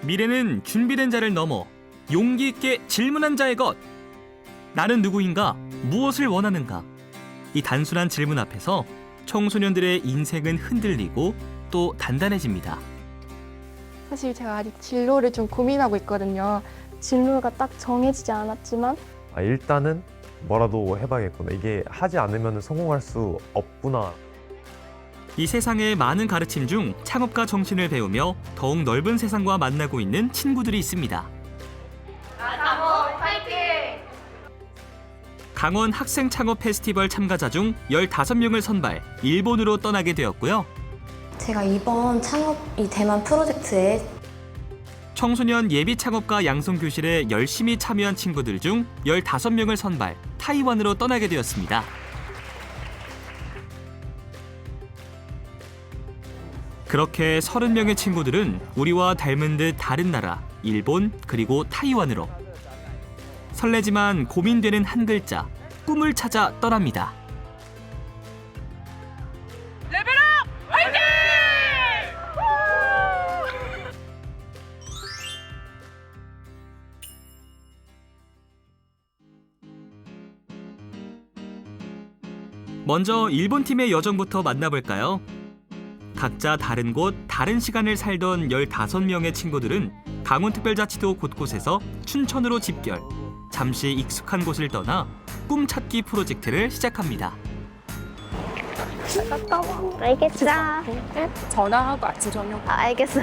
미래는 준비된 자를 넘어 용기 있게 질문한 자의 것. 나는 누구인가? 무엇을 원하는가? 이 단순한 질문 앞에서 청소년들의 인생은 흔들리고 또 단단해집니다. 사실 제가 아직 진로를 좀 고민하고 있거든요. 진로가 딱 정해지지 않았지만 일단은 뭐라도 해봐야겠구나. 이게 하지 않으면 성공할 수 없구나. 이 세상의 많은 가르침 중 창업가 정신을 배우며 더욱 넓은 세상과 만나고 있는 친구들이 있습니다. 아사모 파이팅! 강원 학생 창업 페스티벌 참가자 중 15명을 선발, 일본으로 떠나게 되었고요. 제가 이번 창업 이 대만 프로젝트에 청소년 예비 창업가 양성 교실에 열심히 참여한 친구들 중 15명을 선발, 타이완으로 떠나게 되었습니다. 그렇게 30명의 친구들은 우리와 닮은 듯 다른 나라, 일본 그리고 타이완으로 설레지만 고민되는 한 글자, 꿈을 찾아 떠납니다. 레벨업! 화이팅! 먼저 일본 팀의 여정부터 만나볼까요? 각자 다른 곳, 다른 시간을 살던 15명의 친구들은 강원특별자치도 곳곳에서 춘천으로 집결, 잠시 익숙한 곳을 떠나 꿈 찾기 프로젝트를 시작합니다. 알겠어. 전화하고 아침 저녁. 알겠어.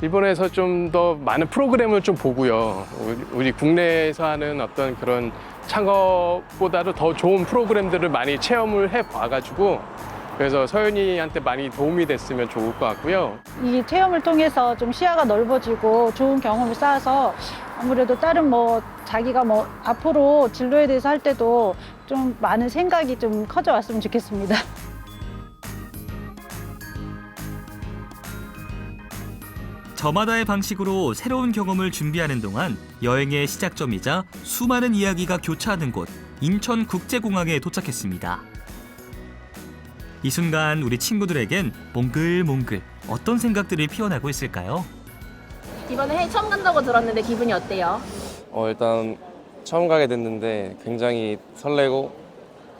일본에서 좀 더 많은 프로그램을 좀 보고요. 우리 국내에서 하는 어떤 그런 창업보다도 더 좋은 프로그램들을 많이 체험을 해봐가지고 그래서 서윤이한테 많이 도움이 됐으면 좋을 것 같고요. 이 체험을 통해서 좀 시야가 넓어지고 좋은 경험을 쌓아서 아무래도 다른 자기가 앞으로 진로에 대해서 할 때도 좀 많은 생각이 좀 커져왔으면 좋겠습니다. 저마다의 방식으로 새로운 경험을 준비하는 동안 여행의 시작점이자 수많은 이야기가 교차하는 곳 인천국제공항에 도착했습니다. 이 순간 우리 친구들에겐 몽글몽글 어떤 생각들이 피어나고 있을까요? 이번에 해외 처음 간다고 들었는데 기분이 어때요? 일단 처음 가게 됐는데 굉장히 설레고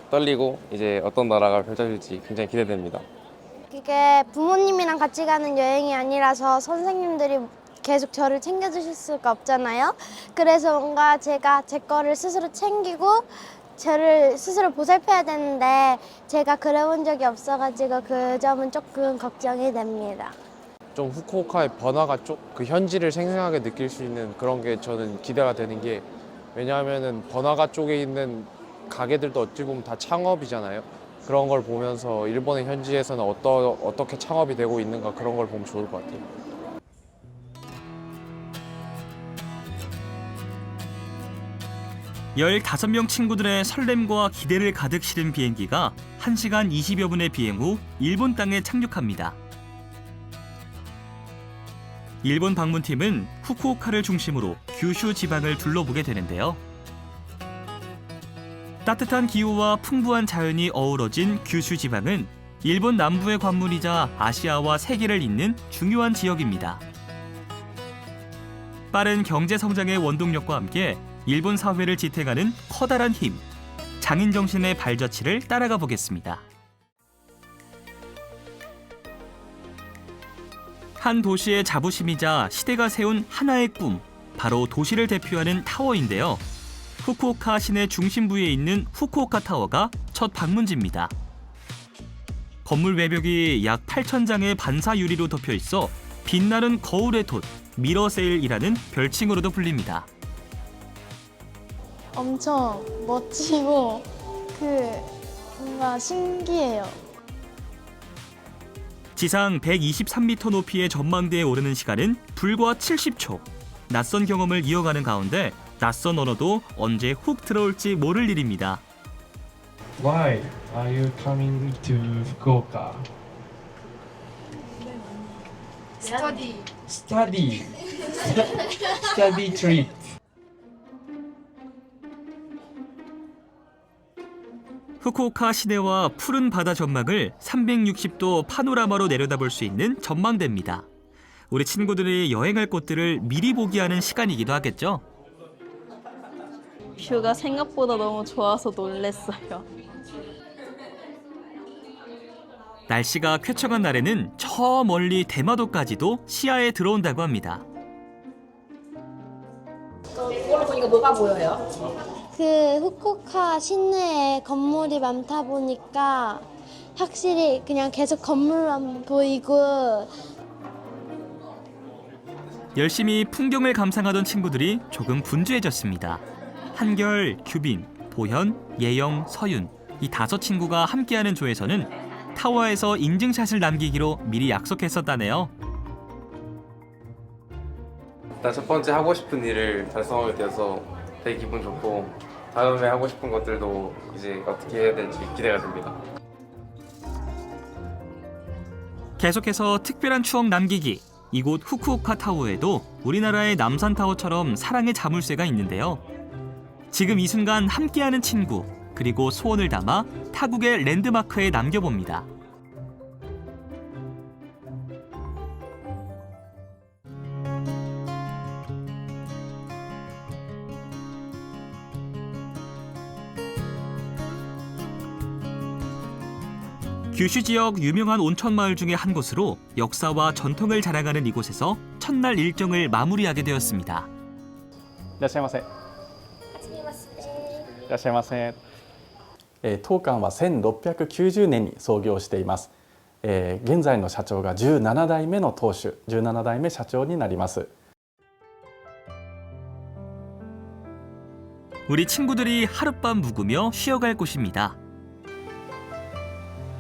떨리고 이제 어떤 나라가 펼쳐질지 굉장히 기대됩니다. 이게 부모님이랑 같이 가는 여행이 아니라서 선생님들이 계속 저를 챙겨주실 수가 없잖아요. 그래서 뭔가 제가 제 거를 스스로 챙기고 저를 스스로 보살펴야 되는데 제가 그래본 적이 없어가지고 그 점은 조금 걱정이 됩니다. 좀 후쿠오카의 번화가 쪽 그 현지를 생생하게 느낄 수 있는 그런 게 저는 기대가 되는 게 왜냐하면은 번화가 쪽에 있는 가게들도 어찌 보면 다 창업이잖아요. 그런 걸 보면서 일본의 현지에서는 어떻게 창업이 되고 있는가 그런 걸 보면 좋을 것 같아요. 열다섯 명 친구들의 설렘과 기대를 가득 실은 비행기가 1시간 20여 분의 비행 후 일본 땅에 착륙합니다. 일본 방문팀은 후쿠오카를 중심으로 규슈 지방을 둘러보게 되는데요. 따뜻한 기후와 풍부한 자연이 어우러진 규슈 지방은 일본 남부의 관문이자 아시아와 세계를 잇는 중요한 지역입니다. 빠른 경제 성장의 원동력과 함께 일본 사회를 지탱하는 커다란 힘, 장인 정신의 발자취를 따라가 보겠습니다. 한 도시의 자부심이자 시대가 세운 하나의 꿈, 바로 도시를 대표하는 타워인데요. 후쿠오카 시내 중심부에 있는 후쿠오카 타워가 첫 방문지입니다. 건물 외벽이 약 8,000장의 반사 유리로 덮여 있어 빛나는 거울의 돛, 미러세일이라는 별칭으로도 불립니다. 엄청 멋지고 뭔가 신기해요. 지상 123m 높이의 전망대에 오르는 시간은 불과 70초. 낯선 경험을 이어가는 가운데 낯선 언어도 언제 훅 들어올지 모를 일입니다. Why are you coming to Fukuoka? Study trip. 후쿠오카 시내와 푸른 바다 전망을 360도 파노라마로 내려다볼 수 있는 전망대입니다. 우리 친구들이 여행할 곳들을 미리 보기 하는 시간이기도 하겠죠. 뷰가 생각보다 너무 좋아서 놀랬어요. 날씨가 쾌청한 날에는 저 멀리 대마도까지도 시야에 들어온다고 합니다. 이걸로 보니까 뭐가 보여요? 그 후쿠오카 시내에 건물이 많다 보니까 확실히 그냥 계속 건물만 보이고 열심히 풍경을 감상하던 친구들이 조금 분주해졌습니다. 한결, 규빈, 보현, 예영, 서윤 이 5친구가 함께하는 조에서는 타워에서 인증샷을 남기기로 미리 약속했었다네요. 일단 첫 번째 하고 싶은 일을 달성하게 되어서 되게 기분 좋고 다음에 하고 싶은 것들도 이제 어떻게 해야 될지 기대가 됩니다. 계속해서 특별한 추억 남기기. 이곳 후쿠오카 타워에도 우리나라의 남산타워처럼 사랑의 자물쇠가 있는데요. 지금 이 순간 함께하는 친구, 그리고 소원을 담아 타국의 랜드마크에 남겨봅니다. 규슈 지역 유명한 온천 마을 중에 한 곳으로 역사와 전통을 자랑하는 이곳에서 첫날 일정을 마무리하게 되었습니다. いらっしゃいませ。いらっしゃいませ。当館は1690年に創業しています。現在の社長が17代目の当主、17代目社長になります。 우리 친구들이 하룻밤 묵으며 쉬어갈 곳입니다.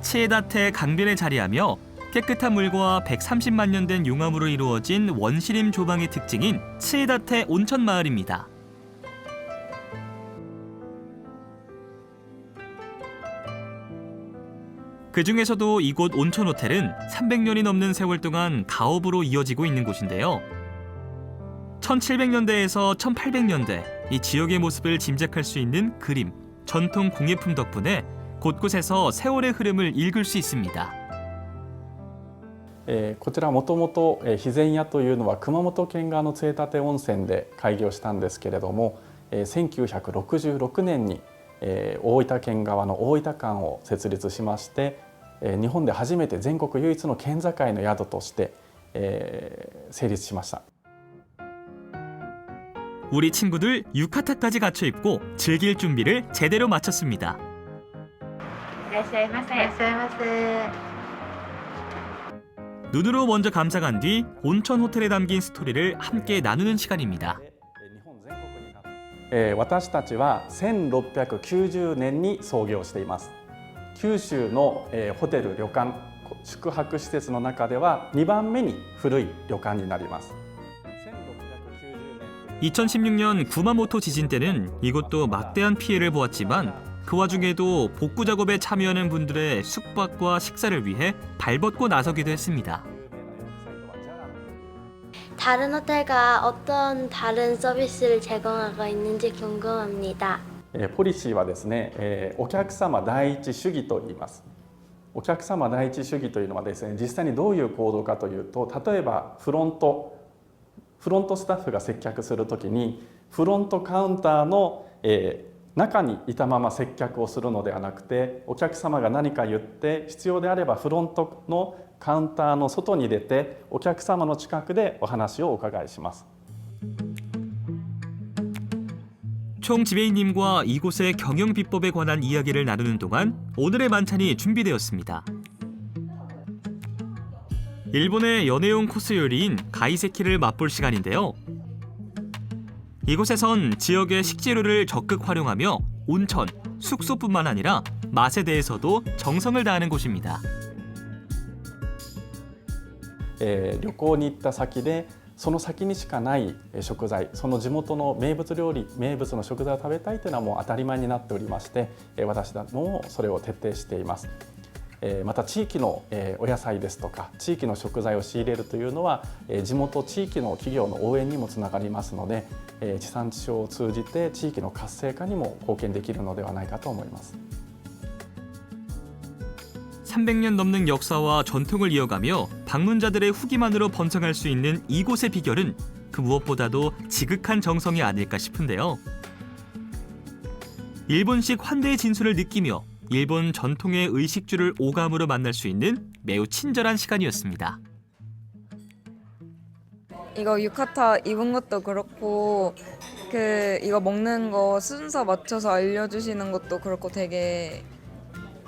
치에다테 강변에 자리하며 깨끗한 물과 130만 년 된 용암으로 이루어진 원시림 조망의 특징인 치에다테 온천 마을입니다. 그 중에서도 이곳 온천 호텔은 300년이 넘는 세월 동안 가업으로 이어지고 있는 곳인데요. 1700년대에서 1800년대 이 지역의 모습을 짐작할 수 있는 그림, 전통 공예품 덕분에 곳곳에서 세월의 흐름을 읽을 수 있습니다. こちらもともと肥前屋というのは熊本県側の杖立温泉で開業したんですけれども、1966年に大分県側の大分館を設立しまして、日本で初めて全国唯一の県境の宿として成立しました。 우리 친구들 유카타까지 갖춰 입고 즐길 준비를 제대로 마쳤습니다. いらっしゃいませ。いらっしゃいませ。 눈으로 먼저 감상한 뒤 온천 호텔에 담긴 스토리를 함께 나누는 시간입니다. 私たちは1690年に創業しています。九州のホテル旅館宿泊施設の中では2番目に古い旅館になります。 2016년 구마모토 지진 때는 이곳도 막대한 피해를 보았지만 그 와중에도 복구 작업에 참여하는 분들의 숙박과 식사를 위해 발벗고 나서기도 했습니다. 다른 호텔과 어떤 다른 서비스를 제공하고 있는지 궁금합니다. ポリシーはですね、お客様第一主義と言います。お客様第一主義というのはですね、実際にどういう行動かというと、例えばフロントスタッフが接客するときにフロントカウンターの、中にいたまま接客をするのではなくて、お客様が何か言って必要であればフロントのカウンターの外に出てお客様の近くでお話をお伺いします。 총 지배인님과 이곳의 경영 비법에 관한 이야기를 나누는 동안 오늘의 만찬이 준비되었습니다. 일본의 연애용 코스 요리인 가이세키를 맛볼 시간인데요. 이곳에선 지역의 식재료를 적극 활용하며 온천, 숙소뿐만 아니라 맛에 대해서도 정성을 다하는 곳입니다. 旅行に行った先でその先にしかない食材、その地元の名物料理、名物の食材を食べたいというのはもう当たり前になっておりまして、私どももそれを徹底しています。 また地域のお野菜ですとか地域の食材を仕入れるというのは地元地域の企業の応援にもつながりますので、地産地消を通じて地域の活性化にも貢献できるのではないかと思います。 300년 넘는 역사와 전통을 이어가며 방문자들의 후기만으로 번성할 수 있는 이곳의 비결은 그 무엇보다도 지극한 정성이 아닐까 싶은데요. 일본식 환대의 진수를 느끼며 일본 전통의 의식주를 오감으로 만날 수 있는 매우 친절한 시간이었습니다. 이거 유카타 입은 것도 그렇고 이거 먹는 거 순서 맞춰서 알려주시는 것도 그렇고 되게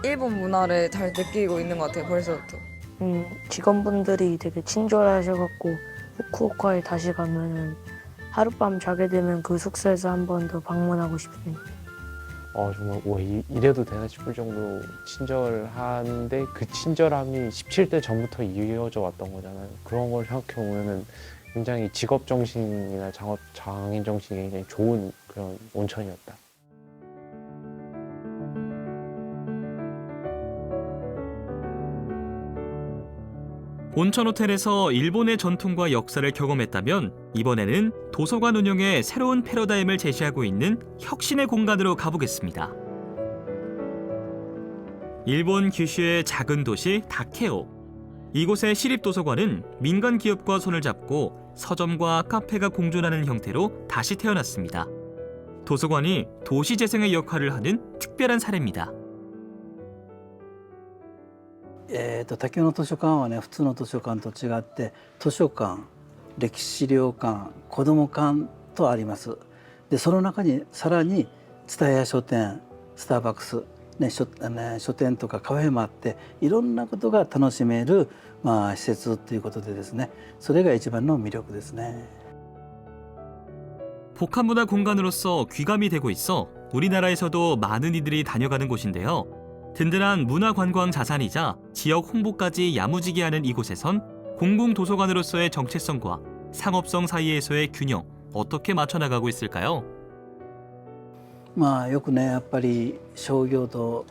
일본 문화를 잘 느끼고 있는 것 같아요, 벌써부터. 직원분들이 되게 친절하셔갖고 후쿠오카에 다시 가면 하룻밤 자게 되면 그 숙소에서 한 번 더 방문하고 싶습니다. 정말 와, 이래도 되나 싶을 정도로 친절한데 그 친절함이 17대 전부터 이어져 왔던 거잖아요. 그런 걸 생각해 보면은 굉장히 직업 정신이나 장인 정신이 굉장히 좋은 그런 온천이었다. 온천 호텔에서 일본의 전통과 역사를 경험했다면 이번에는 도서관 운영에 새로운 패러다임을 제시하고 있는 혁신의 공간으로 가보겠습니다. 일본 규슈의 작은 도시 다케오. 이곳의 시립도서관은 민간 기업과 손을 잡고 서점과 카페가 공존하는 형태로 다시 태어났습니다. 도서관이 도시 재생의 역할을 하는 특별한 사례입니다. 竹の図書館はね普通の図書館と違って図書館、歴史資料館、子ども館とあります。でその中にさらに蔦屋書店、スターバックス、書店とかカフェもあっていろんなことが楽しめる、施設ということでですね、それが一番の魅力ですね。 복합문화 공간으로서 귀감이 되고 있어 우리나라에서도 많은 이들이 다녀가는 곳인데요. 든든한 문화관광 자산이자 지역 홍보까지 야무지게 하는 이곳에선 공공도서관으로서의 정체성과 상업성 사이에서의 균형 어떻게 맞춰나가고 있을까요? よくねやっぱり商業と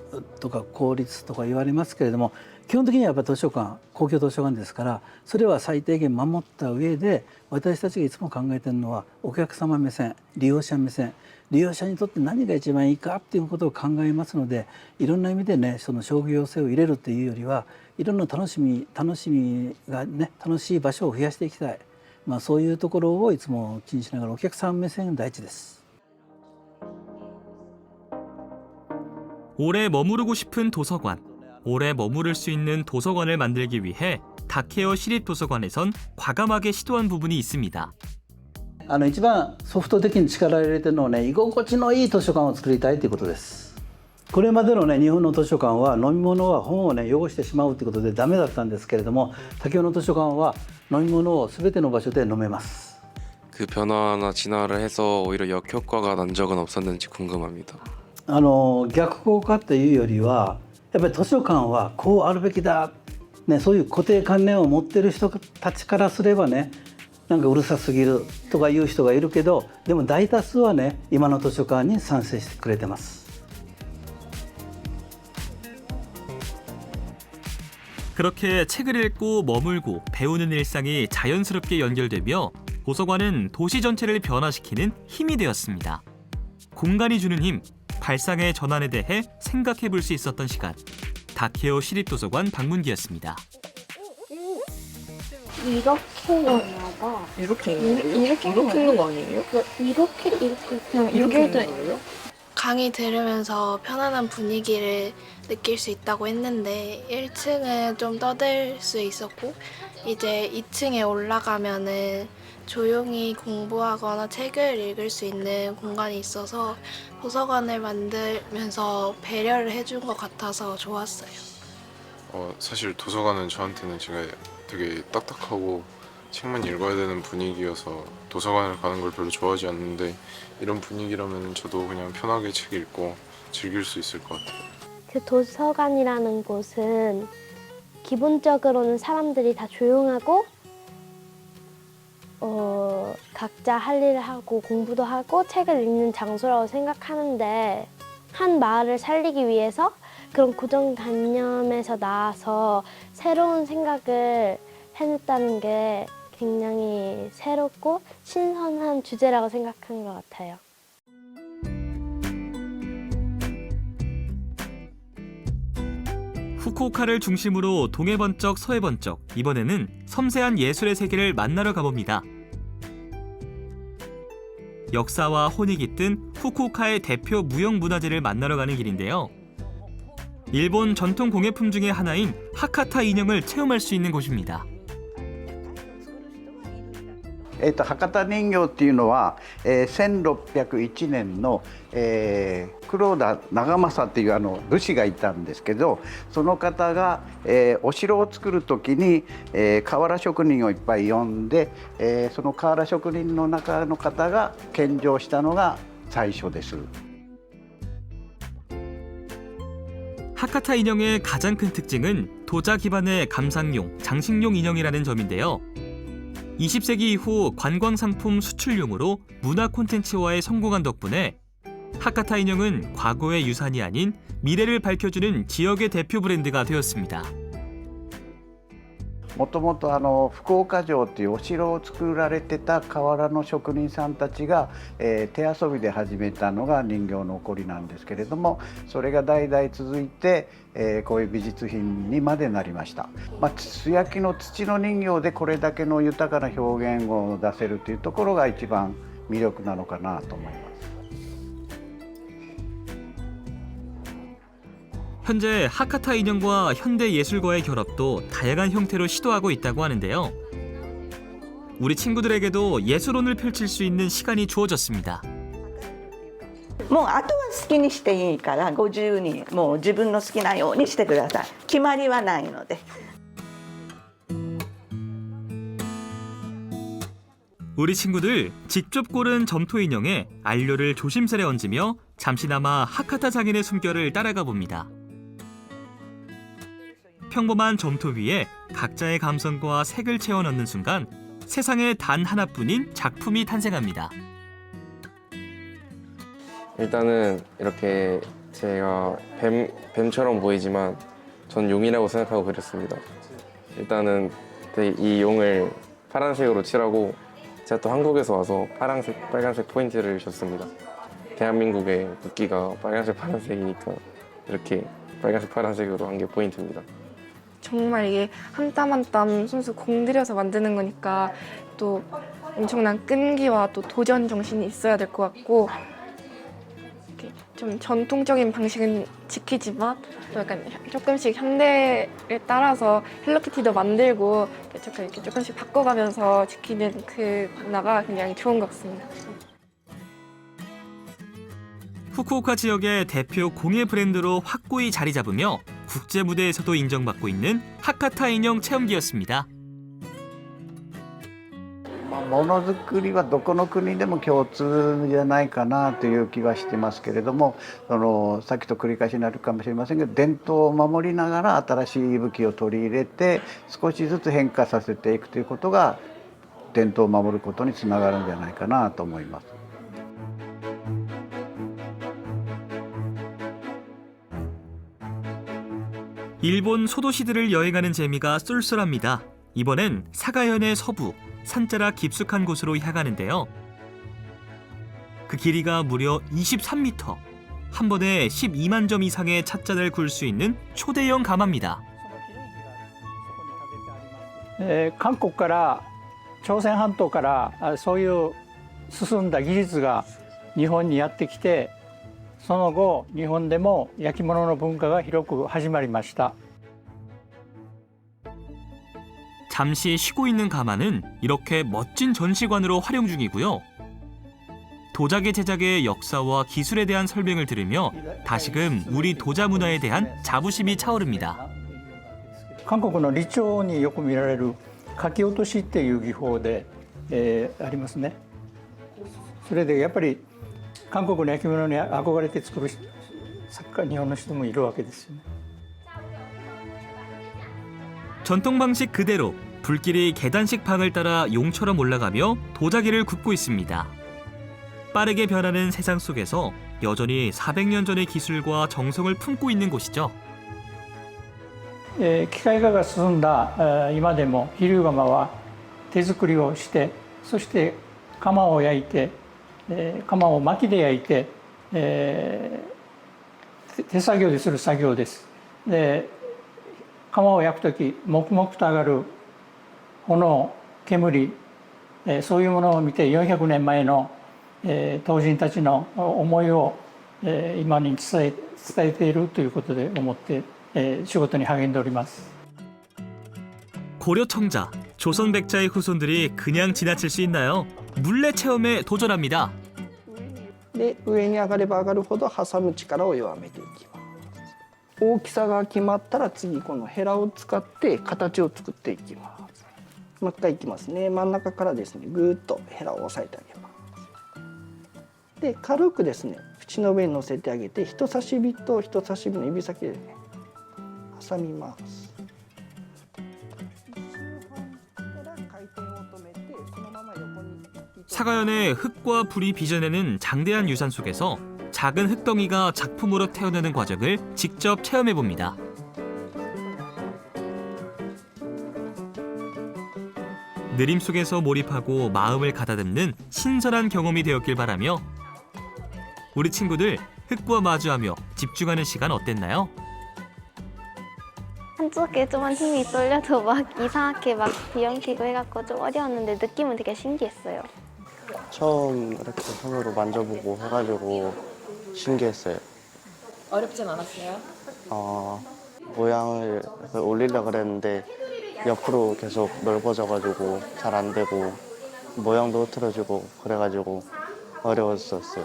か公立とか言われますけれども基本的にはやっぱ図書館公共図書館ですからそれは最低限守った上で私たちがいつも考えているのはお客様目線利用者目線利用者にとって何が一番いいかっていうことを考えますのでいろんな意味でねその商業性を入れるというよりはいろんな楽しみがね楽しい場所を増やしていきたい、そういうところをいつも気にしながらお客さん目線第一です。 오래 머무르고 싶은 도서관, 오래 머무를 수 있는 도서관을 만들기 위해 다케오 시립도서관에선 과감하게 시도한 부분이 있습니다. 一番ソフト的に力を入れてるのはね居心地のいい図書館を作りたいということです。これまでのね日本の図書館は飲み物は本をね汚してしまうということでダメだったんですけれども다케오の図書館は飲み物を全ての場所で飲めます。 그 변화나 진화를 해서 오히려 역효과가 난 적은 없었는지 궁금합니다. 逆効果というよりはやっぱり図書館はこうあるべきだ、ね、そういう固定観念を持ってる人たちからすればねなんかうるさすぎるとかいう人がいるけどでも大多数はね今の図書館に賛成してくれてます。 그렇게 책을 읽고 머물고 배우는 일상이 자연스럽게 연결되며 도서관은 도시 전체를 변화시키는 힘이 되었습니다. 공간이 주는 힘, 발상의 전환에 대해 생각해 볼 수 있었던 시간. 다케오 시립도서관 방문기였습니다. 이렇게 있나 봐. 이렇게 있는 거 아니에요? 이렇게 그냥 이렇게 있는 거예요? 강의 들으면서 편안한 분위기를 느낄 수 있다고 했는데 1층은 좀 떠들 수 있었고 이제 2층에 올라가면은 조용히 공부하거나 책을 읽을 수 있는 공간이 있어서 도서관을 만들면서 배려를 해준 것 같아서 좋았어요. 사실 도서관은 저한테는 제가 되게 딱딱하고 책만 읽어야 되는 분위기여서 도서관을 가는 걸 별로 좋아하지 않는데 이런 분위기라면 저도 그냥 편하게 책 읽고 즐길 수 있을 것 같아요. 그 도서관이라는 곳은 기본적으로는 사람들이 다 조용하고 각자 할 일을 하고 공부도 하고 책을 읽는 장소라고 생각하는데 한 마을을 살리기 위해서 그런 고정관념에서 나와서 새로운 생각을 해냈다는 게 굉장히 새롭고 신선한 주제라고 생각한 것 같아요. 후쿠오카를 중심으로 동해 번쩍 서해 번쩍, 이번에는 섬세한 예술의 세계를 만나러 가봅니다. 역사와 혼이 깃든 후쿠오카의 대표 무형문화재를 만나러 가는 길인데요. 일본 전통 공예품 중에 하나인 하카타 인형을 체험할 수 있는 곳입니다. 博多人形っていうのは、1601年の、黒田長政っていう武士がいたんですけど、その方が、お城を作る時に、瓦職人をいっぱい呼んで、その瓦職人の中の方が献上したのが最初です。 하카타 인형의 가장 큰 특징은 도자 기반의 감상용, 장식용 인형이라는 점인데요. 20세기 이후 관광상품 수출용으로 문화 콘텐츠화에 성공한 덕분에 하카타 인형은 과거의 유산이 아닌 미래를 밝혀주는 지역의 대표 브랜드가 되었습니다. もともと福岡城っていうお城を作られてた瓦の職人さんたちが、手遊びで始めたのが人形の起こりなんですけれども、それが代々続いて、こういう美術品にまでなりました。素焼きの土の人形でこれだけの豊かな表現を出せるというところが一番魅力なのかなと思います。 현재 하카타 인형과 현대 예술과의 결합도 다양한 형태로 시도하고 있다고 하는데요. 우리 친구들에게도 예술혼을 펼칠 수 있는 시간이 주어졌습니다. もうあとは好きにしていいからご自由にもう自分の好きなようにしてください。決まりはないので。 우리 친구들 직접 고른 점토 인형에 안료를 조심스레 얹으며 잠시나마 하카타 장인의 숨결을 따라가 봅니다. 평범한 점토 위에 각자의 감성과 색을 채워 넣는 순간 세상에 단 하나뿐인 작품이 탄생합니다. 일단은 이렇게 제가 뱀처럼 보이지만 전 용이라고 생각하고 그렸습니다. 일단은 이 용을 파란색으로 칠하고 제가 또 한국에서 와서 파란색, 빨간색 포인트를 줬습니다. 대한민국의 국기가 빨간색, 파란색이니까 이렇게 빨간색, 파란색으로 한 게 포인트입니다. 정말 이게 한 땀 한 땀 손수 공들여서 만드는 거니까 또 엄청난 끈기와 또 도전 정신이 있어야 될 것 같고, 이렇게 좀 전통적인 방식은 지키지만 또 약간 조금씩 현대를 따라서 헬로키티도 만들고 이렇게 조금씩 바꿔가면서 지키는 그 문화가 굉장히 좋은 것 같습니다. 후쿠오카 지역의 대표 공예 브랜드로 확고히 자리 잡으며 국제 무대에서도 인정받고 있는 하카타 인형 체험기였습니다. ものづくりはどこの国でも共通じゃないかなという気はしてますけれども、さっきと繰り返しになるかもしれませんけど、伝統を守りながら新しい武器を取り入れて少しずつ変化させていくということが伝統を守ることにつながるんじゃないかなと思います。 일본 소도시들을 여행하는 재미가 쏠쏠합니다. 이번엔 사가현의 서부, 산자락 깊숙한 곳으로 향하는데요. 그 길이가 무려 23m, 한 번에 12만 점 이상의 찻잔을 굴 수 있는 초대형 가마입니다. 韓国から朝鮮半島からそういう進んだ技術が日本にやってきて、その後日本でも焼き物の文化が広く始まりました。 잠시 쉬고 있는 가마는 이렇게 멋진 전시관으로 활용 중이고요. 도자기 제작의 역사와 기술에 대한 설명을 들으며 다시금 우리 도자 문화에 대한 자부심이 차오릅니다. 韓国の李朝によく見られる書き落としっていう技法で、ありますね。それでやっぱり韓国の焼き物に憧れて作る作家、日本の人もいるわけですよね。 전통 방식 그대로 불길이 계단식 방을 따라 용처럼 올라가며 도자기를 굽고 있습니다. 빠르게 변하는 세상 속에서 여전히 400년 전의 기술과 정성을 품고 있는 곳이죠. 機械化が進んだ今でも飛龍窯は手作りをして、そして窯を焼いて、窯を薪で焼いて、手作業でする作業です。で釜を焼くとき黙々と上がる炎、煙、そういうものを見て400年前の当人たちの思いを今に伝えているということで思って仕事に励んでおります。 고려 청자, 조선 백자의 후손들이 그냥 지나칠 수 있나요? 물레 체험에 도전합니다. で上に上がれば上がるほど挟む力を弱めていきます。大きさが決まったら次このヘラを使って形を作っていきます。もう一回いきますね。真ん中からですねぐーっとヘラを押さえてあげます。で軽くですね縁の上に乗せてあげて人差し指と人差し指の指先でね挟みます。 사가연의 흙과 불이 빚어내는 장대한 유산 속에서 작은 흙덩이가 작품으로 태어나는 과정을 직접 체험해봅니다. 느림 속에서 몰입하고 마음을 가다듬는 신선한 경험이 되었길 바라며 우리 친구들 흙과 마주하며 집중하는 시간 어땠나요? 한쪽에 좀만 힘이 떨려도 막 이상하게 막 뒤엉키고 해갖고 좀 어려웠는데 느낌은 되게 신기했어요. 처음 이렇게 손으로 만져보고 해가지고 신기했어요. 어렵진 않았어요? 모양을 올리려고 그랬는데 옆으로 계속 넓어져가지고 잘 안 되고 모양도 흐트러지고 그래가지고 어려웠었어요.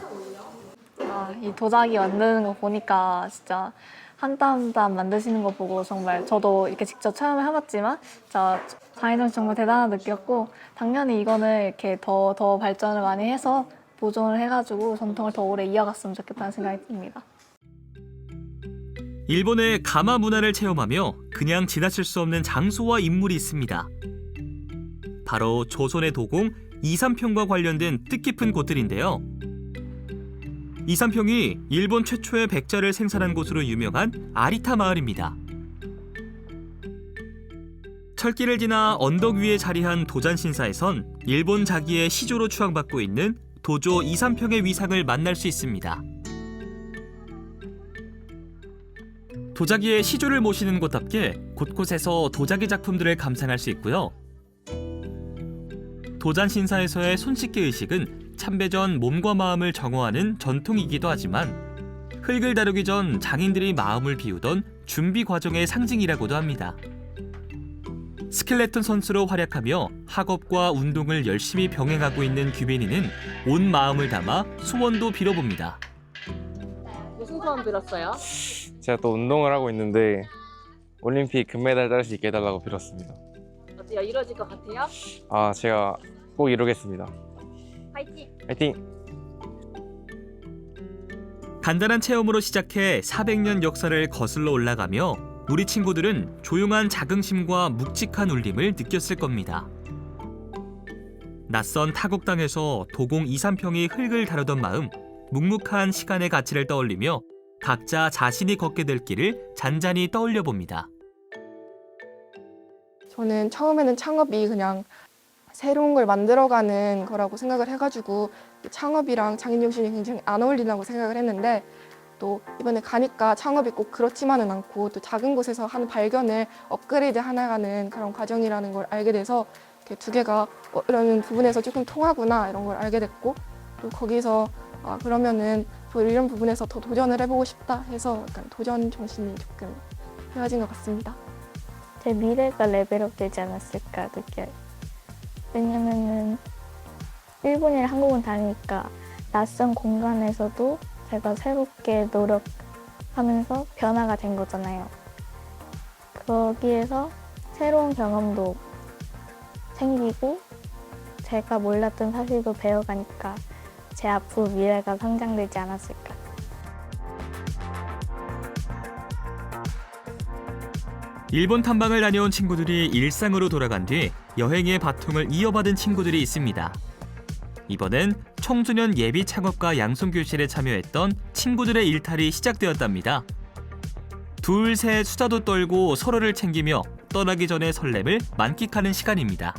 이 도자기 만드는 거 보니까 진짜 한 땀 한 땀 만드시는 거 보고 정말 저도 이렇게 직접 체험을 해봤지만 진짜 장인어른 정말 대단하다 느꼈고 당연히 이거는 이렇게 더 발전을 많이 해서 보존을 해가지고 전통을 더 오래 이어갔으면 좋겠다는 생각이 듭니다. 일본의 가마 문화를 체험하며 그냥 지나칠 수 없는 장소와 인물이 있습니다. 바로 조선의 도공 이삼평과 관련된 뜻깊은 곳들인데요. 이삼평이 일본 최초의 백자를 생산한 곳으로 유명한 아리타 마을입니다. 철길을 지나 언덕 위에 자리한 도잔신사에선 일본 자기의 시조로 추앙받고 있는 도조 이삼평의 위상을 만날 수 있습니다. 도자기의 시조를 모시는 곳답게 곳곳에서 도자기 작품들을 감상할 수 있고요. 도잔신사에서의 손씻기 의식은 참배전 몸과 마음을 정화하는 전통이기도 하지만 흙을 다루기 전 장인들이 마음을 비우던 준비 과정의 상징이라고도 합니다. 스켈레톤 선수로 활약하며 학업과 운동을 열심히 병행하고 있는 규빈이는 온 마음을 담아 소원도 빌어봅니다. 무슨 소원 빌었어요? 제가 또 운동을 하고 있는데 올림픽 금메달 딸 수 있게 해달라고 빌었습니다. 어때요? 이루어질 것 같아요? 제가 꼭 이루겠습니다. 파이팅! 파이팅! 간단한 체험으로 시작해 400년 역사를 거슬러 올라가며 우리 친구들은 조용한 자긍심과 묵직한 울림을 느꼈을 겁니다. 낯선 타국 땅에서 도공 이삼평이 흙을 다루던 마음, 묵묵한 시간의 가치를 떠올리며 각자 자신이 걷게 될 길을 잔잔히 떠올려 봅니다. 저는 처음에는 창업이 그냥 새로운 걸 만들어가는 거라고 생각을 해가지고 창업이랑 장인용신이 굉장히 안 어울린다고 생각을 했는데 또 이번에 가니까 창업이 꼭 그렇지만은 않고 또 작은 곳에서 하는 발견을 업그레이드 해나가는 그런 과정이라는 걸 알게 돼서 이렇게 두 개가 이런 부분에서 조금 통하구나 이런 걸 알게 됐고 또 거기서 그러면은 또 이런 부분에서 더 도전을 해보고 싶다 해서 약간 도전 정신이 조금 헤어진 것 같습니다. 제 미래가 레벨업 되지 않았을까 느껴요. 왜냐면은 일본이랑 한국은 다르니까 낯선 공간에서도 제가 새롭게 노력하면서 변화가 된 거잖아요. 거기에서 새로운 경험도 생기고 제가 몰랐던 사실도 배워가니까 제 앞으로 미래가 성장되지 않았을까. 일본 탐방을 다녀온 친구들이 일상으로 돌아간 뒤 여행의 바통을 이어받은 친구들이 있습니다. 이번엔 청소년 예비 창업가 양손교실에 참여했던 친구들의 일탈이 시작되었답니다. 둘, 셋 수다도 떨고 서로를 챙기며 떠나기 전의 설렘을 만끽하는 시간입니다.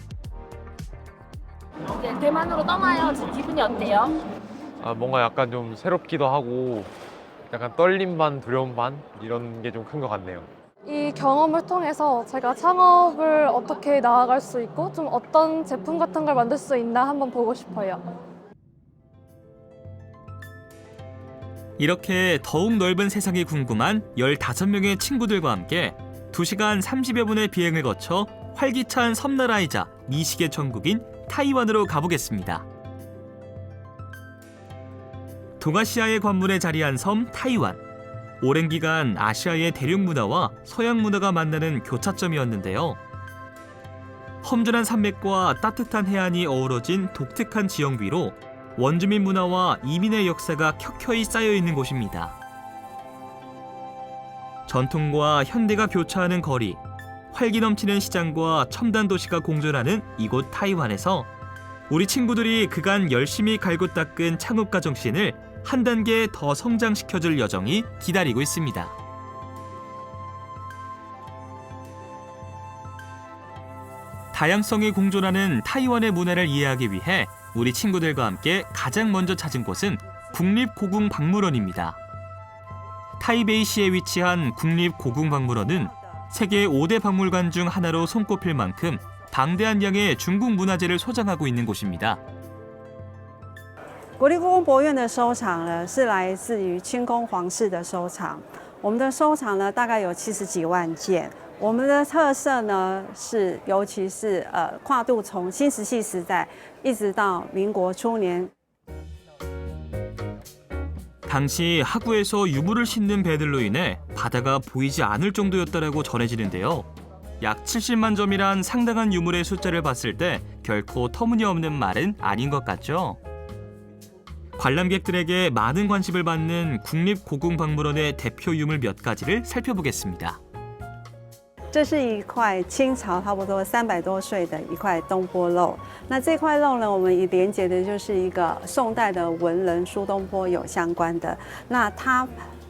이제 대만으로 떠나요. 지금 기분이 어때요? 뭔가 약간 좀 새롭기도 하고 약간 떨림 반 두려움 반 이런 게 좀 큰 것 같네요. 이 이 경험을 통해서 제가 창업을 어떻게 나아갈 수 있고 좀 어떤 제품 같은 걸 만들 수 있나 한번 보고 싶어요. 이렇게 더욱 넓은 세상이 궁금한 15명의 친구들과 함께 2시간 30여 분의 비행을 거쳐 활기찬 섬나라이자 미식의 천국인 타이완으로 가보겠습니다. 동아시아의 관문에 자리한 섬 타이완. 오랜 기간 아시아의 대륙 문화와 서양 문화가 만나는 교차점이었는데요. 험준한 산맥과 따뜻한 해안이 어우러진 독특한 지형비로 원주민 문화와 이민의 역사가 켜켜이 쌓여 있는 곳입니다. 전통과 현대가 교차하는 거리, 활기 넘치는 시장과 첨단 도시가 공존하는 이곳 타이완에서 우리 친구들이 그간 열심히 갈고 닦은 창업가 정신을 한 단계 더 성장시켜줄 여정이 기다리고 있습니다. 다양성이 공존하는 타이완의 문화를 이해하기 위해 우리 친구들과 함께 가장 먼저 찾은 곳은 국립고궁박물원입니다. 타이베이시에 위치한 국립고궁박물원은 세계 5대 박물관 중 하나로 손꼽힐 만큼 방대한 양의 중국 문화재를 소장하고 있는 곳입니다. 国立故宫博物院的收藏呢，是来自于清宫皇室的收藏。我们的收藏呢，大概有70几万件。我们的特色呢，是尤其是跨度从新石器时代一直到民国初年。 당시 하구에서 유물을 싣는 배들로 인해 바다가 보이지 않을 정도였다라고 전해지는데요. 약 70만 점이란 상당한 유물의 숫자를 봤을 때 결코 터무니없는 말은 아닌 것 같죠. 관람객들에게 많은 관심을 받는 국립고궁박물원의 대표 유물 몇 가지를 살펴보겠습니다. 这是一块清朝差不多300多岁的一块东坡肉。那这块肉呢，我们连接的就是一个宋代的文人苏东坡有相关的。那他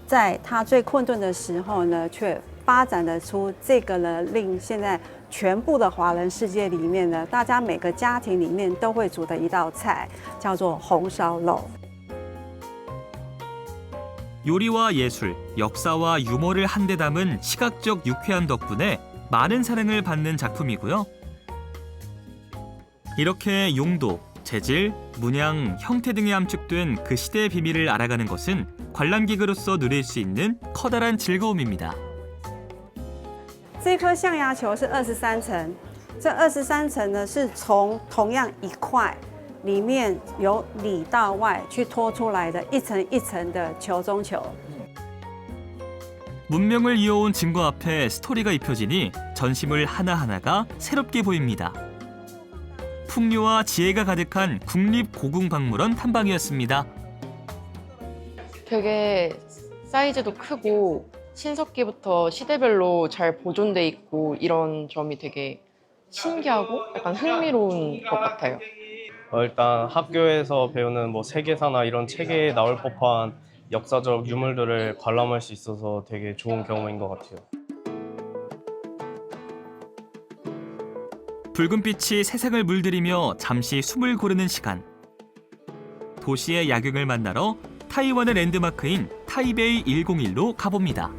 在他最困顿的时候呢，却发展得出这个呢，令现在全部的华人世界里面呢，大家每个家庭里面都会煮的一道菜，叫做红烧肉。 요리와 예술, 역사와 유머를 한데 담은 시각적 유쾌함 덕분에 많은 사랑을 받는 작품이고요. 이렇게 용도, 재질, 문양, 형태 등에 함축된 그 시대의 비밀을 알아가는 것은 관람객으로서 누릴 수 있는 커다란 즐거움입니다. 这颗象牙球是23层，这23层呢是从同样一块。 里面由里到外去拖出来的一层一层的球中球。 문명을 이어온 증거 앞에 스토리가 입혀지니 전시물 하나하나가 새롭게 보입니다. 풍류와 지혜가 가득한 국립고궁박물원 탐방이었습니다. 되게 사이즈도 크고 신석기부터 시대별로 잘 보존돼 있고 이런 점이 되게 신기하고 약간 흥미로운 것 같아요. 일단 학교에서 배우는 뭐 세계사나 이런 책에 나올 법한 역사적 유물들을 관람할 수 있어서 되게 좋은 경험인 것 같아요. 붉은 빛이 세상을 물들이며 잠시 숨을 고르는 시간. 도시의 야경을 만나러 타이완의 랜드마크인 타이베이 101로 가봅니다.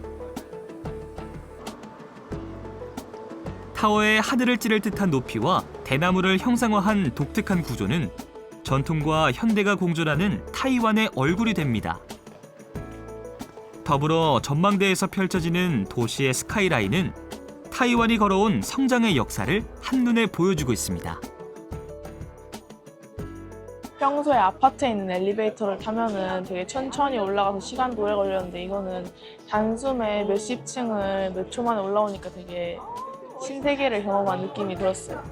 타워의 하늘을 찌를 듯한 높이와 대나무를 형상화한 독특한 구조는 전통과 현대가 공존하는 타이완의 얼굴이 됩니다. 더불어 전망대에서 펼쳐지는 도시의 스카이라인은 타이완이 걸어온 성장의 역사를 한눈에 보여주고 있습니다. 평소에 아파트에 있는 엘리베이터를 타면은 되게 천천히 올라가서 시간도 오래 걸렸는데 이거는 단숨에 몇십 층을 몇 초 만에 올라오니까 되게 신세계를 경험한 느낌이 들었어요.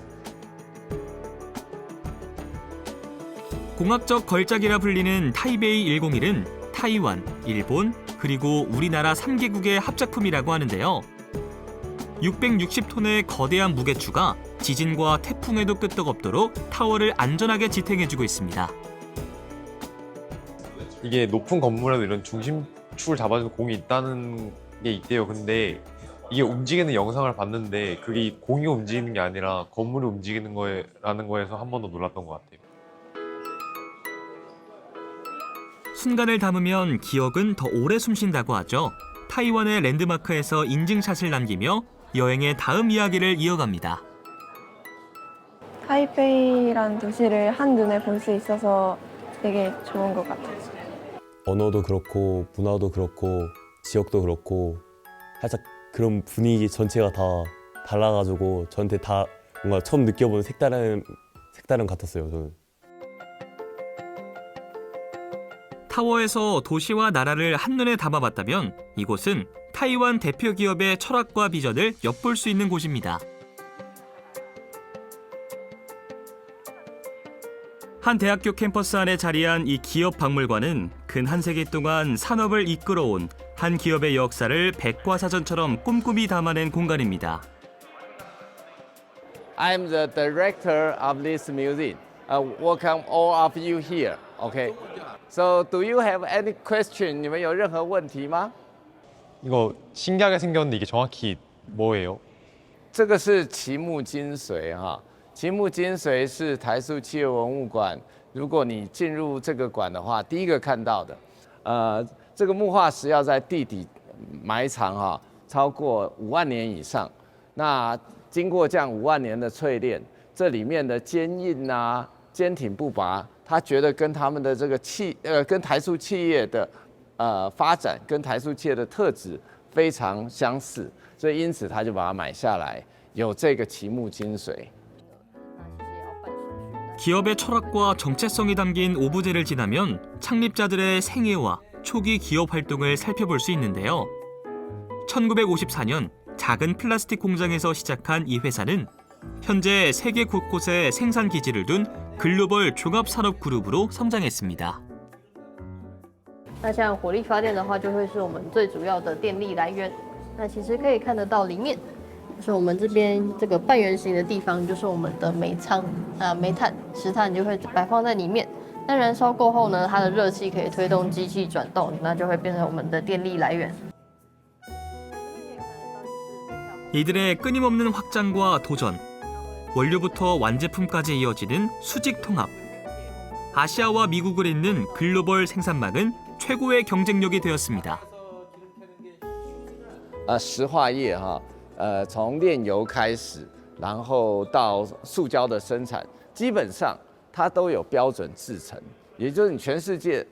공학적 걸작이라 불리는 타이베이 101은 타이완, 일본, 그리고 우리나라 3개국의 합작품이라고 하는데요. 660톤의 거대한 무게추가 지진과 태풍에도 끄떡없도록 타워를 안전하게 지탱해주고 있습니다. 이게 높은 건물에도 이런 중심축을 잡아주는 공이 있다는 게 있대요. 근데 이게 움직이는 영상을 봤는데 그게 공이 움직이는 게 아니라 건물이 움직이는 거라는 거에서 한 번 더 놀랐던 것 같아요. 순간을 담으면 기억은 더 오래 숨쉰다고 하죠. 타이완의 랜드마크에서 인증샷을 남기며 여행의 다음 이야기를 이어갑니다. 타이베이라는 도시를 한눈에 볼 수 있어서 되게 좋은 것 같아요. 언어도 그렇고 문화도 그렇고 지역도 그렇고 살짝 그런 분위기 전체가 다 달라가지고 저한테 다 뭔가 처음 느껴본 색다른 같았어요. 저는. 타워에서 도시와 나라를 한눈에 담아봤다면 이곳은 타이완 대표 기업의 철학과 비전을 엿볼 수 있는 곳입니다. 한 대학교 캠퍼스 안에 자리한 이 기업 박물관은 근 한 세기 동안 산업을 이끌어온 한 기업의 역사를 백과사전처럼 꼼꼼히 담아낸 공간입니다. I'm the director of this museum. Welcome all of you here. Okay. So, do you have any question? 你们有任何问题吗？ 이거 신기하게 생겼는데 이게 정확히 뭐예요? 这个是旗木精髓哈。旗木精髓是台塑企业文物馆。如果你进入这个馆的话，第一个看到的，这个木化石要在地底埋藏哈，超过5万年以上。那经过这样5万年的淬炼，这里面的坚硬啊、坚挺不拔，他觉得跟他们的这个跟台塑企业的发展跟台塑企业的特质非常相似，所以因此他就把它买下来，有这个旗木精髓。 기업의 철학과 정체성이 담긴 오브제를 지나면 창립자들의 생애와 초기 기업 활동을 살펴볼 수 있는데요. 1954년 작은 플라스틱 공장에서 시작한 이 회사는 현재 세계 곳곳에 생산 기지를 둔 글로벌 종합산업그룹으로 성장했습니다. 那像火力发电的话，就会是我们最主要的电力来源。那其实可以看得到里面，就是我们这边这个半圆形的地方，就是我们的煤仓煤炭、石炭就会摆放在里面。那燃烧过后呢，它的热气可以推动机器转动，那就会变成我们的电力来源。 이들의 끊임없는 확장과 도전, 원료부터 완제품까지 이어지는 수직 통합. 아시아와 미국을 잇는 글로벌 생산망은 최고의 경쟁력이 되었습니다. 石化业哈，从炼油开始，然后到塑胶的生产，基本上它都有标准制程，也就是你全世界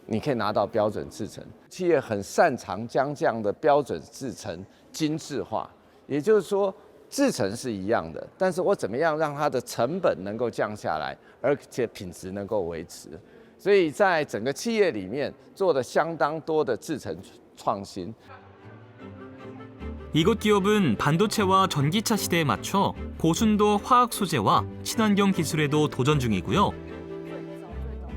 你可以拿到标准制程。企业很擅长将这样的标准制程精致化，也就是说制程是一样的，但是我怎么样让它的成本能够降下来，而且品质能够维持。所以在整个企业里面做了相当多的制程创新。 이곳 기업은 반도체와 전기차 시대에 맞춰 고순도 화학 소재와 친환경 기술에도 도전 중이고요.